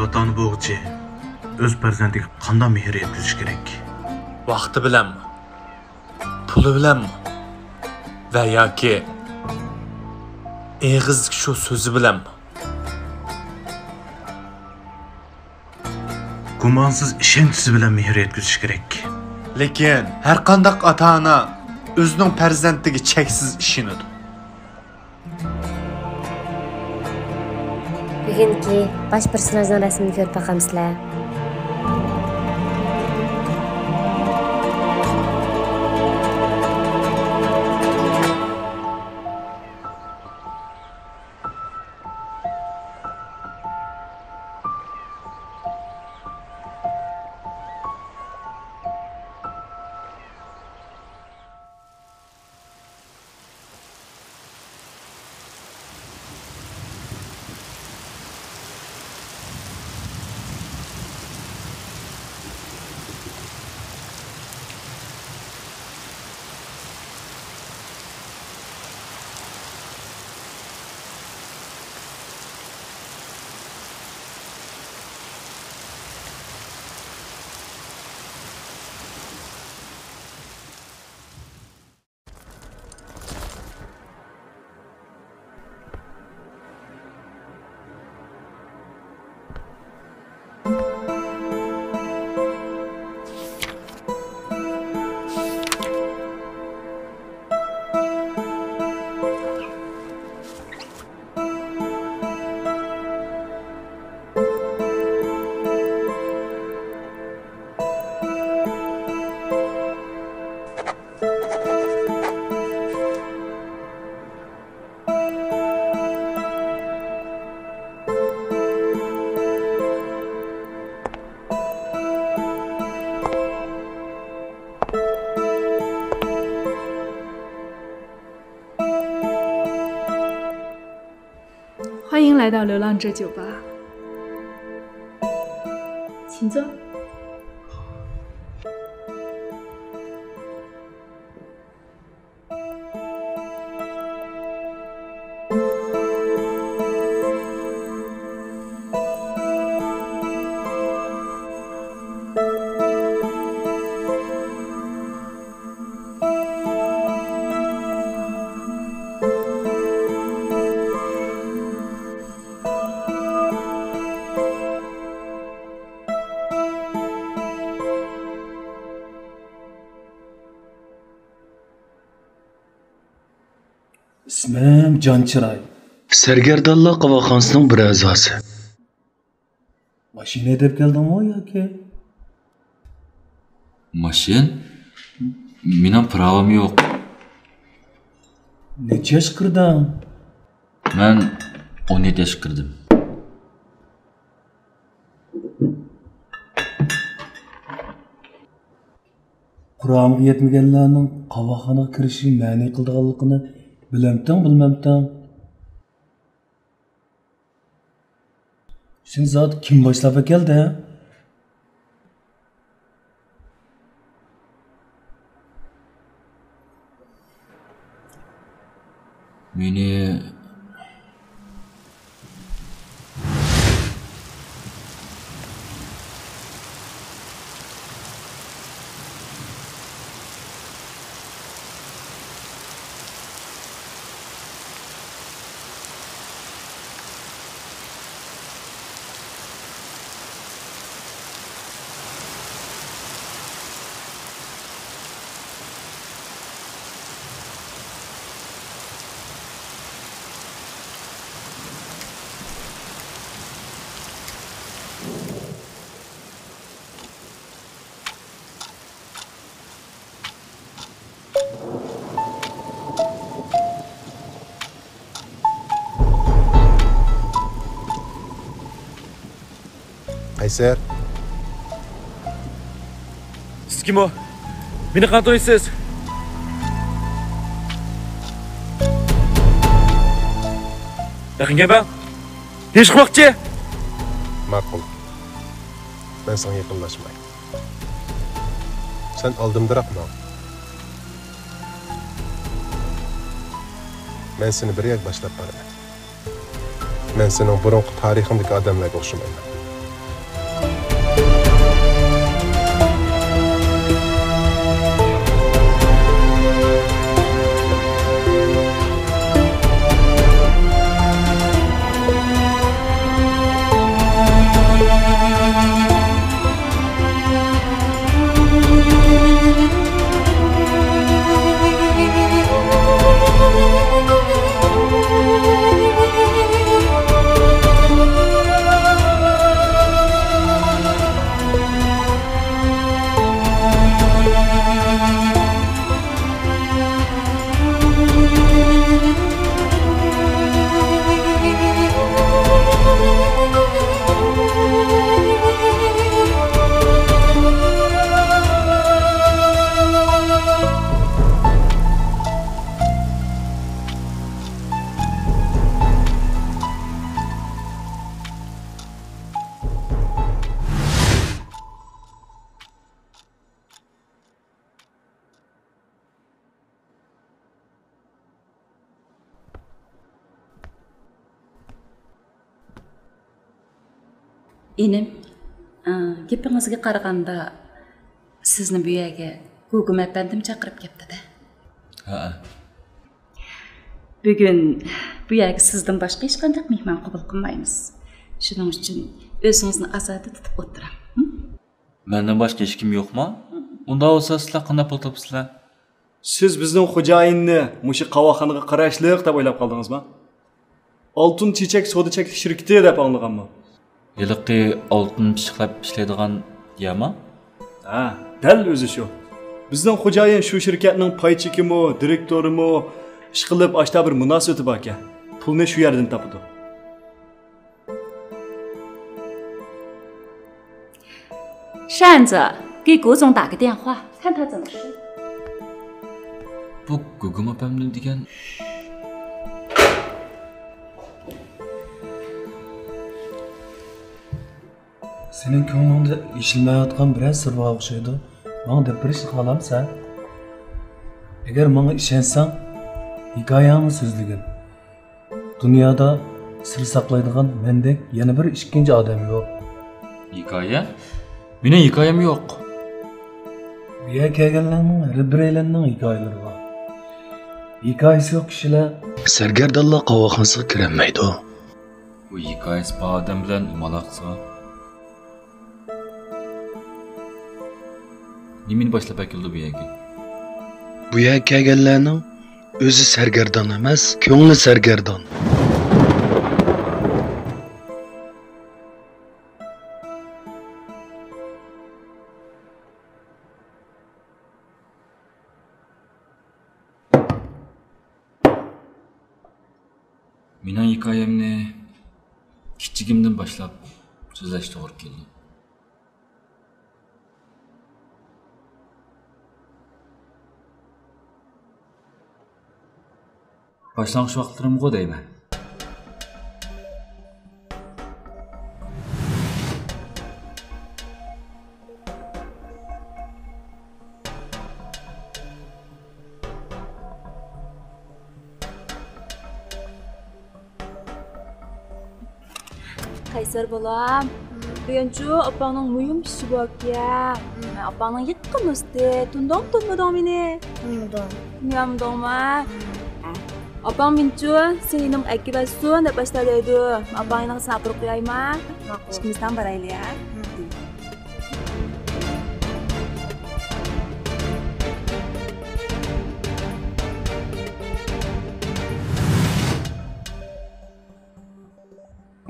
ota-ona bo'g'chi o'z farzandiga qanday mehr yetkazish kerak? Vaqti bilanmi? Puli bilanmi? Va yoki eg'izdagi shu so'zi bilanmi? Gumonsiz ishonchisi bilan mehr yetkazish kerak. Lekin har qanday ota-ona o'zining farzandiga cheksiz ishonadi. Bugungi bosh personajning rasmini ko'rib boqamizlar.欢迎来到流浪者酒吧，请坐。İsmim Cançıray. Sergerdallar qavoqxonasining bir a'zosi. Mashina deb keldingmi yoki? Mashin? Mening pravom yo'q. Necha yosh kirding? Men 17 yosh kirdim. Qur'onga yetmaganlarning qavoqxonaga kirishi ma'ni qildiganligini bilmamdan. Sen zot kim boshlab keldi? Meni Qayser. Siz kim o? Beni qandoysiz? Yaqinga bak. Ne chiqmoqchi? Ma'qul. Men sana yaqinlashmay. Sen oldimdaroq ol. Men seni bir yer boshlab boraman. Men sening burungi tarixingdagi odamlarga o'xshamayman. Enim, gepingizga qaraganda sizni bu yerga Gugum efendim chaqirib ketdi-da. Ha. Bugun bu yerga sizdan boshqa hech qanday mehmon qabul qilmaymiz. Shuning uchun o'zingizni azodda tutib o'tiring. Menden başka hiç kim yok mu? Unda olsa sizler qanday pul topsizlar? Siz bizning xo'jayinni mushu qavoxonaga qarashliq deb o'ylab qoldingizmi? Oltin chechak savdo cheklik shirkati deb anglaganman. Yiliqi oltin pishiqlab ishlaydigan yama? Ha, dal o'zi shu. Bizning xo'jayin shu shirkatning pay chekimi, direktorimi ish qilib ashta bir munosabati bor ekan. Pulni shu yerdan topadi. 扇子给谷总打个电话，看他怎么说。 Bu Gugum opamni degan Senin ko'nglingda eshilmayotgan biror sir bor o'xshaydi. Menga deb berishni xohlamsan? Agar menga ishonsang, hikoyangni so'zlagin. Dunyoda sir saqlaydigan mendek yana bir ikkinchi odam yo'q. hikoya? Mening hikoyam yo'q. Bu yerga kelganlarning har biraylarning hikoyalari bor. Hikoyasi yo'q kishilar Sargardonlar qavoxonasiga kirolmaydi. Bu hikoyasi bor odam bilan nimaloqsa. Nimani boshlab keldi bu yerga? Bu yerga kelganlarning o'zi sargardon emas, ko'ngli sargardon. Mening hikoyamni kichigimdan boshlab so'zlash to'g'ri keldi. Boshlang'ich vaqtlarimga deyman. Qaysar bolam, bugunchu opangning muyum ishi bor ekan. Opangning yiqqin do'sti, tunmading meni? Tunmadingmi? Opang menchu sening akibasun deb boshlaydi. Opangning sabr qo'yaymi? Ishimizdan boraylik ya.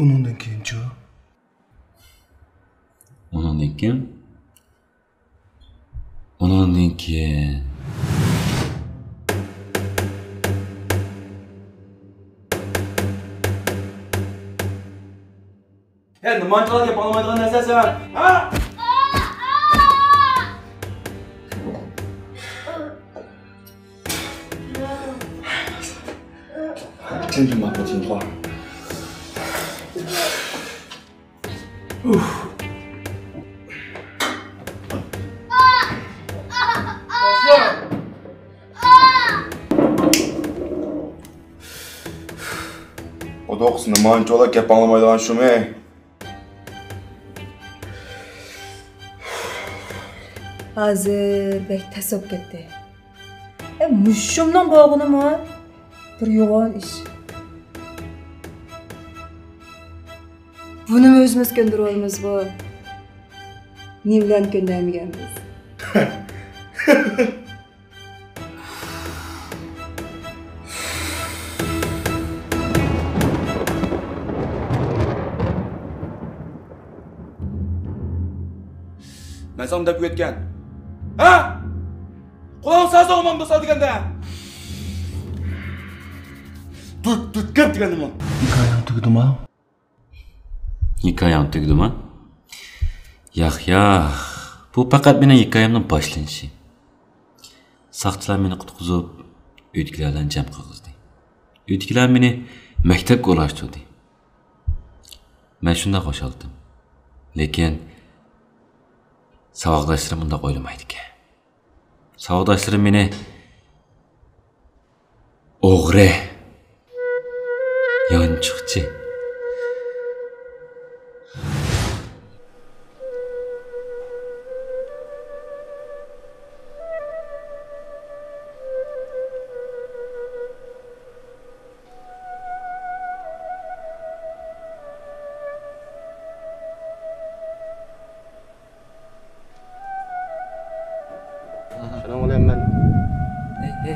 Undan keyinchi Ondan keyin nimaga gap olmaydigan narsasan? Ha?真他妈不听话。 Odoqsini manchola gap anglamaydigan shumi? Hozir bek tasab ketdi. Mushumdan bog'inimi? Bir yo'g'on ish. Buni o'zimiz ko'ndiramiz bu. Ne bilan ko'ndirmaganmiz? Men sana deb ketgan. Ha? Qulog'ing saz o'g'mam bo'lsa deganda. Tut gap degan nima? hikoyang tugdimi? Hikoyam tugdimi? Yo'q. Bu faqat mening hikoyamning boshlanishi. Saqchilar meni qutqizib, uydagilardan jam qilg'izdi. Uydagilar meni maktabga ulashtirdi. Men shunda qo'shildim. Lekin savoqdoshlarim bunda o'ylamaydi ekan. Savoqdoshlarim meni o'g'ri, yanchiqchi,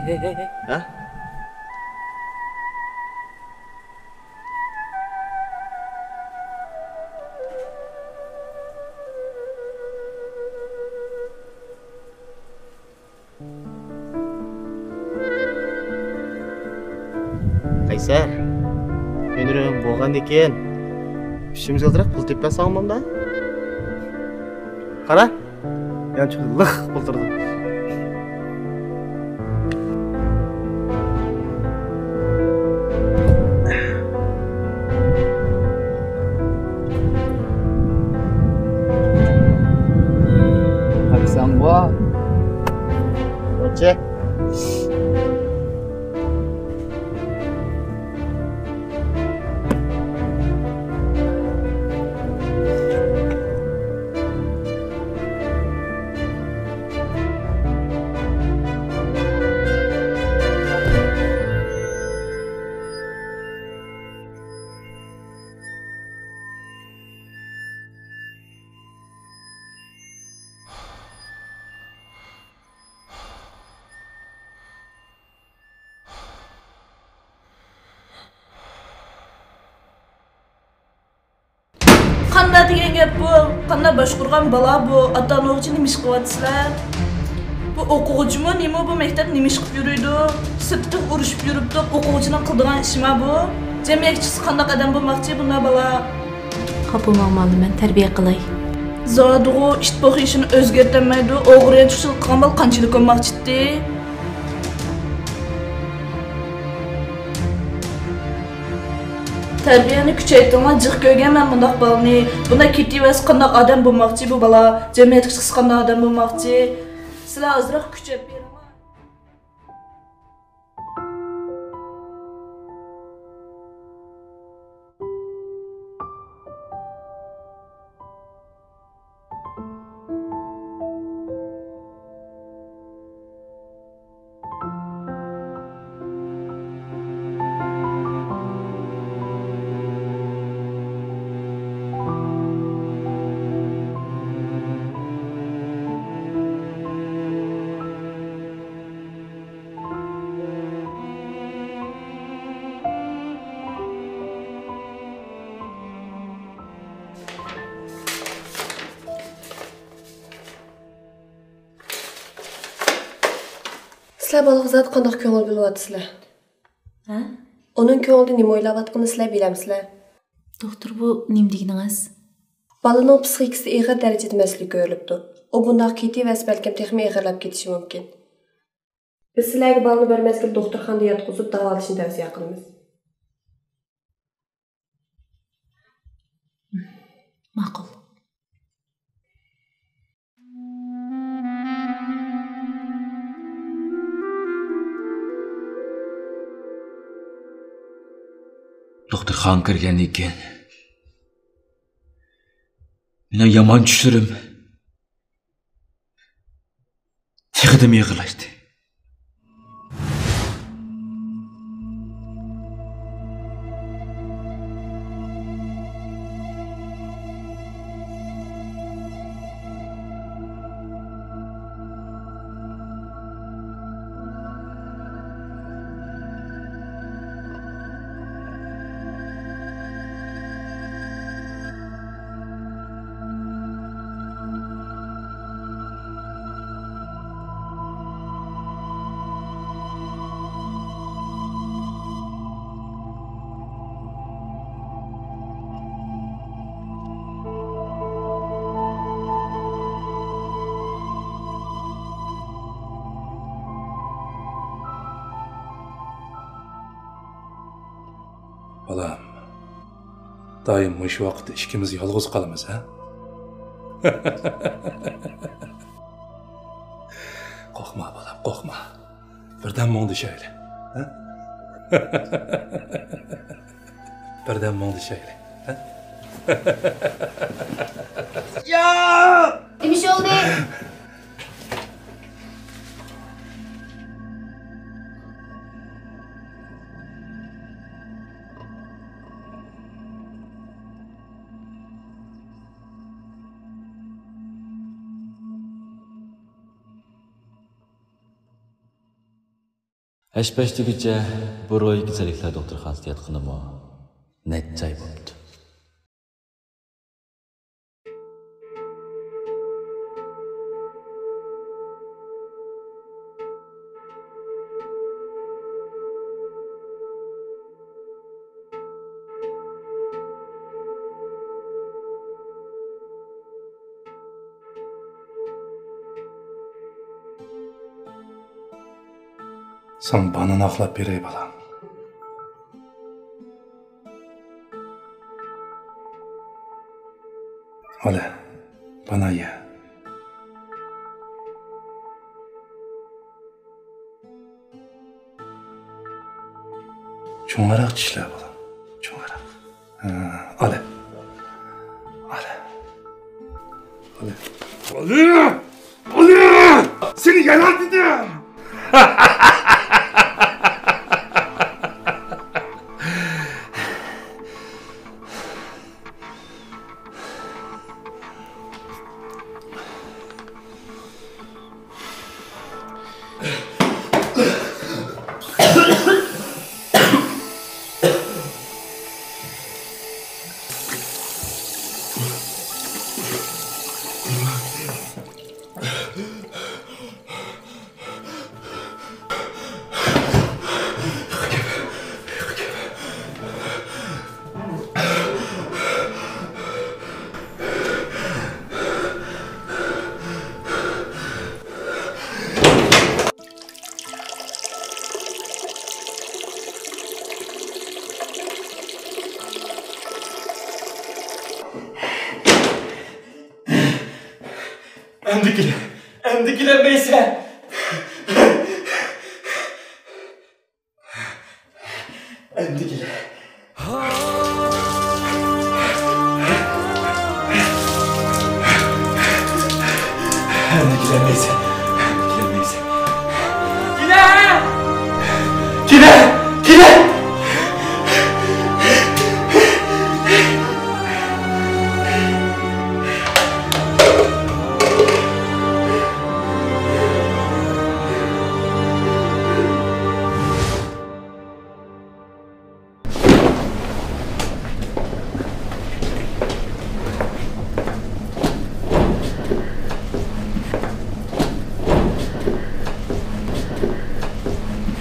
Ha? Qaysar, ömrüm bo'lgan ekan. Ishimiz g'ildirab pul teppa solmamda. Qara. Yanchi lix pultirdi. Sen bu. Oche. Qanda degan gap bu? Qanda boshqurgan bala bu? Ota-onachi nima ish qilyapsizlar? Bu o'quvchimi, nima bu maktab nima ish qilib yuriydi? Sirtda urushib yuribdi, o'quvchining qildigan ishimi bu? Jamiyatchisi qanday odam bo'lmoqchi bunda bala? Xafa bo'lmayman, men tarbiya qilay. Zodugo ishtiboh ishini o'zgartirmaydi, o'g'riyanchilik qilgan bal qanchalik bo'lmoqchi? Terbiyeni küçeytdiğinler cıq görgen ben bundaq balını. Buna ketiyoruz qandaq adam bulmaqçı bu bala. Cemiyet kısık qandaq adam bulmaqçı. Sizler azraq küçeyip verin. Sizlar balığızat qandaq ko'ngil bilyapsizlar? Ha? Onun ko'nglida nima o'ylayotganini sizlar bilamsizlar? Doktor bu nima deganingiz? Balaning psixikasi og'ir darajada mas'ul ko'rilibdi. U bundaq ketaversa balkim texmi og'irlab ketishi mumkin. Biz sizlarga balani bir mezgil doktorxonada yotqizib davolashni tavsiya qilamiz. Ma'qul. Doktorxon kirgandan keyin meni yomon tushlarim texdim yig'ilashdi. Balam, doim mush vaqtda ikkimiz yolg'iz qolamiz, ha? Qo'rqma balam, qo'rqma. Birdan mongdi shayli, ha? Birdan mongdi shayli, ha? Ya! Nima oldu? Hashpashtigacha bu ro'y kasalliklar doktorxonasida yotqinimi necha oy bo'ldi. Sen bana aklap berey balam. Hadi, bana ye. Çoğarak çişler balam. Çoğarak. Hadi. Hadi. Hadi. Hadi. Hadi. Seni yalan dedim. Endikile Beyse. Endikile. Endikile Beyse. Endikile Beyse. Kile!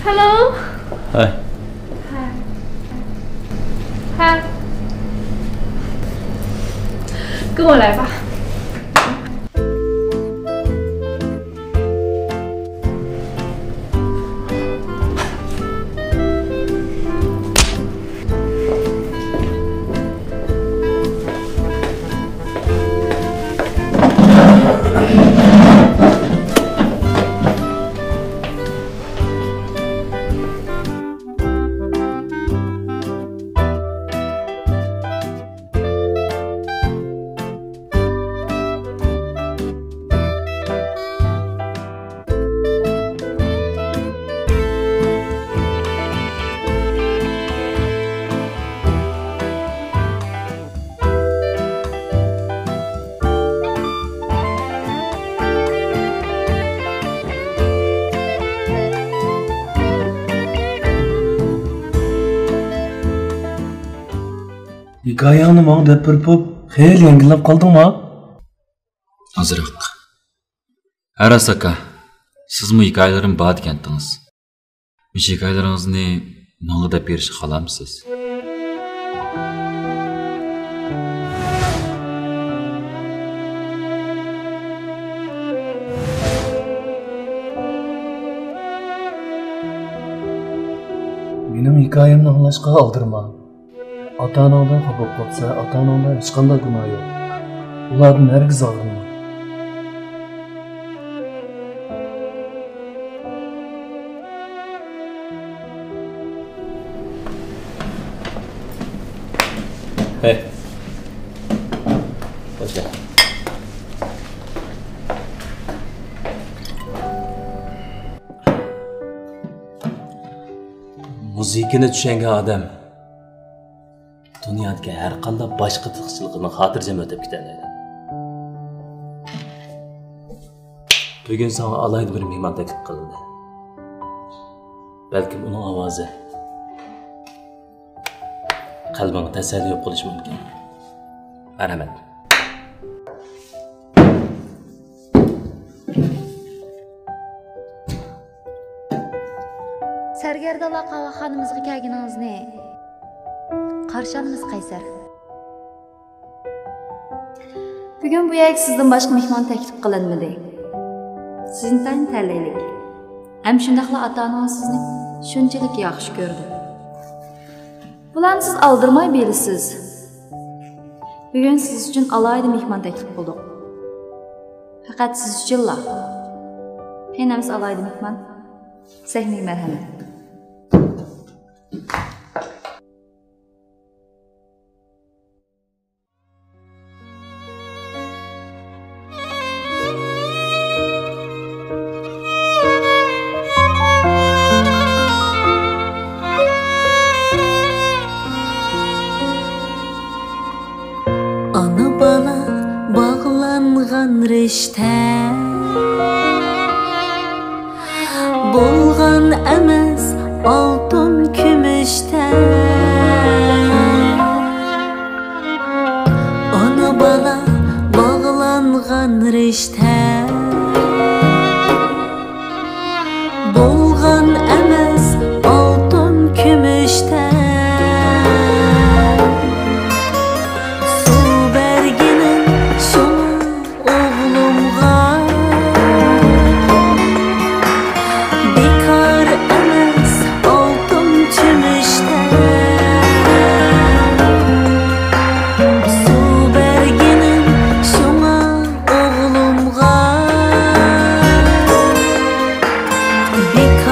Hello. Hi. Hi. 跟我来吧。Hikayeni bana dep berip, xeyli yengillep kaldın mı? Azıraq. Aras aka, siz mi hikayelerim bad kentiniz? Müş hikayelerinizni bana dep berişi xalamsız? Benim hikayemni anglashga aldırma. Ata-onangdan xafa qolsa, ata-onangda hech qanday gunoh yo'q. Ulardan hergiz aldırma. Hey. Hoş geldin. Muzikani tushungan odam dunyodagi har qanday boshqa qiziqchiligini xotirjam o'tib ketadi. Bugun sana alayda bir mehmon taklif qilindi. balkim uning ovozi qalbingni tasalli qilishi mumkin. Marhamat. Sargardala qahvaxonamizga kelganingizni qarshi olamiz Qaysar. Bugun bu yerga sizdan boshqa mehmon taklif qilinmadi. Sizni tan tanlaylik. Ham shundaqla ota-onangiz sizni shunchalik yaxshi ko'rdi. Bularni siz aldirmay berisiz. Bugun siz uchun alayda mehmon taklif qildik. Faqat siz uchunla. Henamiz alayda mehmon. Sahnaga marhamat. Ana bala bağlanğan riştə Bolğan əməz altın kümüştə Ana bala bağlanğan riştə Bolğan əməz altın kümüştə Because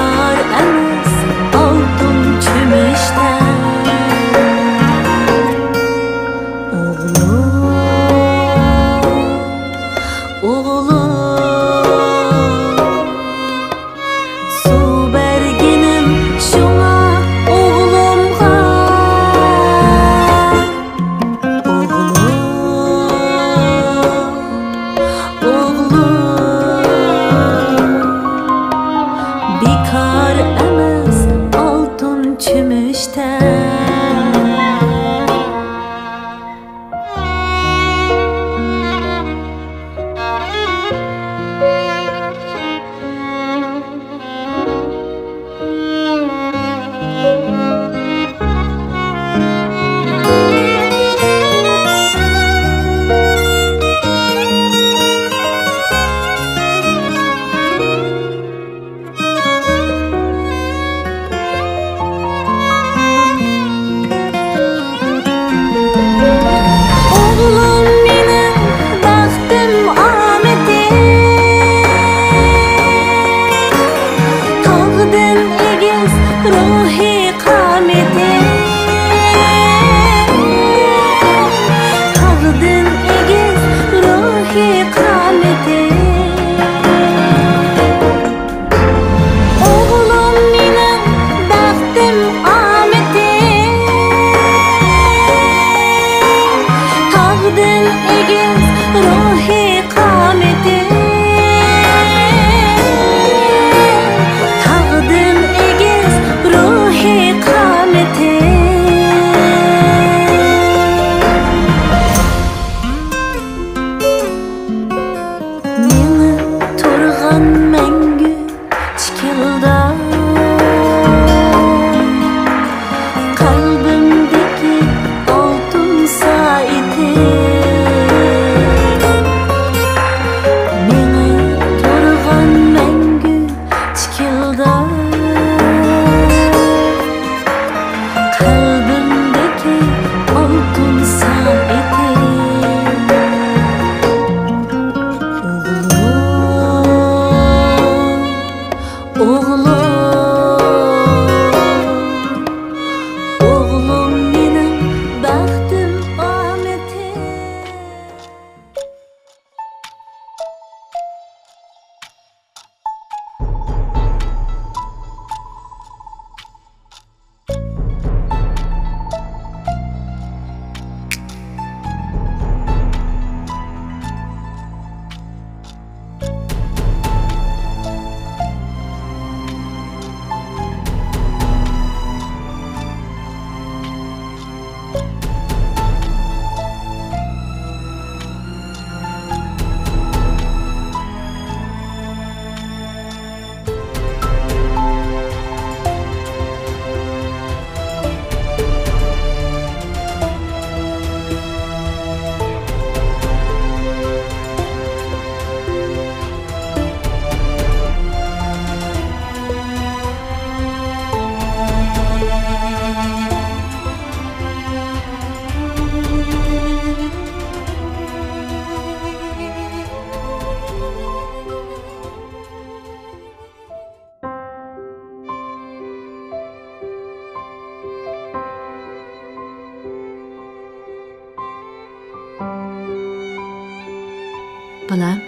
Balam.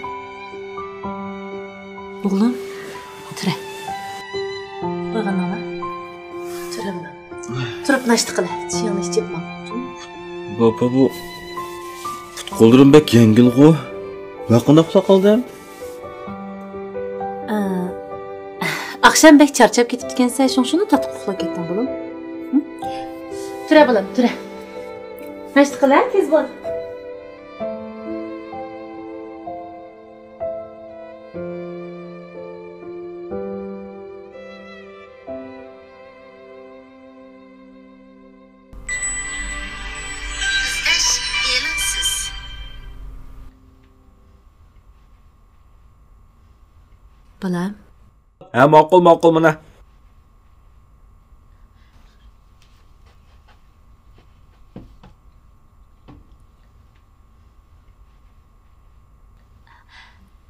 Oğlum. Tura. Qo'yganinglar. Tura bilan. Turib nashta qil. Tishingni ichib ol. Baba bu qo'llarim bek yengil-ku. Vaqonda uxlab qoldim. Akşam bek charchab ketibdi ekansan, shuni tatib uxlab ketding bo'lim. Tura bolam, tura. Nashta qil, tez bo'l. Balam. Ha, ma'qul mana.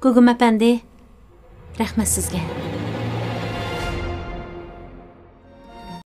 Gugum apandi. Rahmat sizga.